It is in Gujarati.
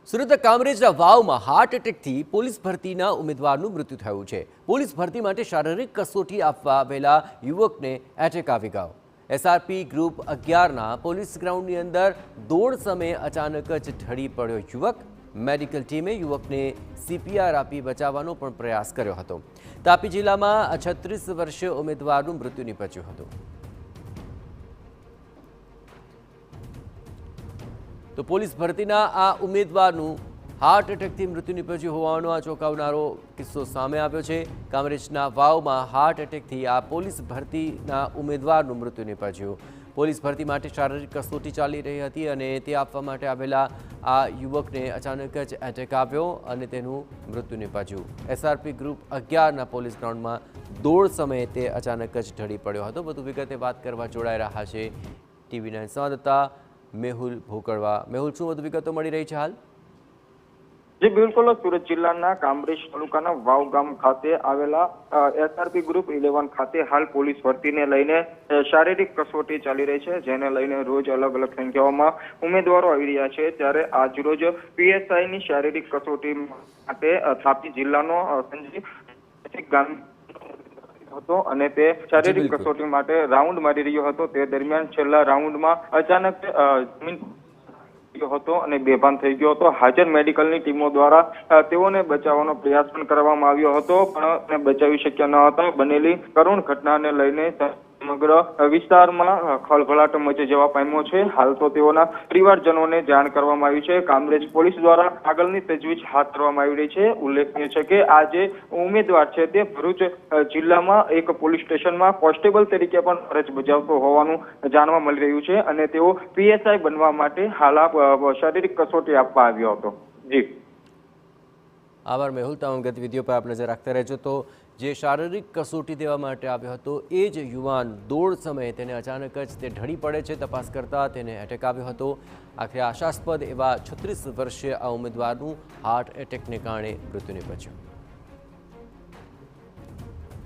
સુરત કામરેજના વાવમાં હાર્ટ એટેકથી પોલીસ ભરતીના ઉમેદવારનું મૃત્યુ થયું છે। પોલીસ ભરતી માટે શારીરિક કસોટી આપવા આવેલા યુવકને એટેક આવી ગયો। એસઆરપી ગ્રુપ 11ના પોલીસ ગ્રાઉન્ડની અંદર દોડ સમયે અચાનક જ ઢળી પડ્યો યુવક। મેડિકલ ટીમે યુવકને સીપીઆર આપી બચાવવાનો પણ પ્રયાસ કર્યો હતો। તાપી જિલ્લામાં 36 વર્ષીય ઉમેદવારનું મૃત્યુ નિપજ્યું હતું। तो पुलिस भर्तीना आ उम्मीदवारનું हार्ट एटेकથી मृत्यु निपज्યું હોવાનો આ ચોંકાવનારો કિસ્સો સામે આવ્યો છે। કામરેજના વાવમાં હાર્ટ એટેકથી આ પોલીસ ભરતીના ઉમેદવારનું મૃત્યુ નિપજ્યું। પોલીસ ભરતી માટે શારીરિક કસોટી ચાલી રહી હતી અને તે આપવા માટે આવેલા આ યુવકને અચાનક જ એટેક આવ્યો અને તેનું મૃત્યુ નિપજ્યું। એસઆરપી ગ્રુપ 11ના પોલીસ ગ્રાઉન્ડમાં દોડ સમયે તે અચાનક જ ઢળી પડ્યો હતો। વધુ વિગતે વાત કરવા જોડાઈ રહ્યા છે ટીવી9 સંવાદદાતા મેહુલ ભોકડવા। મેહુલ, શું વધુ વિગતો મળી રહી છે હાલ? जी बिल्कुल, सूरत जिल्लाના કામરેજ તાલુકાના વાવ ગામ ખાતે આવેલા એસઆરપી ગ્રુપ 11 ખાતે હાલ પોલીસ ભરતીને લઈને શારીરિક કસોટી ચાલી રહી છે, જેને લઈને રોજ અલગ અલગ સંખ્યાઓમાં ઉમેદવારો આવી રહ્યા છે। ત્યારે આજરોજ પીએસઆઈની શારીરિક કસોટી માટે તાપી જિલ્લાનો સંજીવ ગામ હતો અને તે શારીરિક કસોટી માટે રાઉન્ડ મારી રહ્યો હતો। તે દરમિયાન છેલ્લા રાઉન્ડમાં અચાનક જમીન હતો અને બેભાન થઈ ગયો હતો। હાજર મેડિકલની ટીમો દ્વારા તેઓને બચાવવાનો પ્રયાસ પણ કરવામાં આવ્યો હતો, પણ બચાવી શક્યા ન હતા। બનેલી કરુણ ઘટનાને લઈને સમગ્ર વિસ્તારમાં ખળભળાટ મચી જવા પામ્યો છે। હાલ તો તેઓના પરિવારજનોને જાણ કરવામાં આવી છે। કામરેજ પોલીસ દ્વારા આગળની તજવીજ હાથ ધરવામાં આવી રહી છે। ઉલ્લેખનીય છે કે આ જે ઉમેદવાર છે તે ભરૂચ જિલ્લામાં એક પોલીસ સ્ટેશનમાં કોન્સ્ટેબલ તરીકે પણ ફરજ બજાવતો હોવાનું જાણવા મળી રહ્યું છે અને તેઓ પીએસઆઈ બનવા માટે હાલ શારીરિક કસોટી આપવા આવ્યો હતો। જી આભાર મેહુલ, તમામ ગતિવિધિઓ પર આપ નજર રાખતા રહેજો। તો જે શારીરિક કસોટી દેવા માટે આવ્યો હતો એ જ યુવાન દોડ સમયે તેને અચાનક જ તે ઢળી પડે છે। તપાસ કરતા તેને એટેક આવ્યો હતો। આખરે આશાસ્પદ એવા 36 વર્ષીય આ ઉમેદવારનું હાર્ટ એટેકને કારણે મૃત્યુ નિપજ્યું।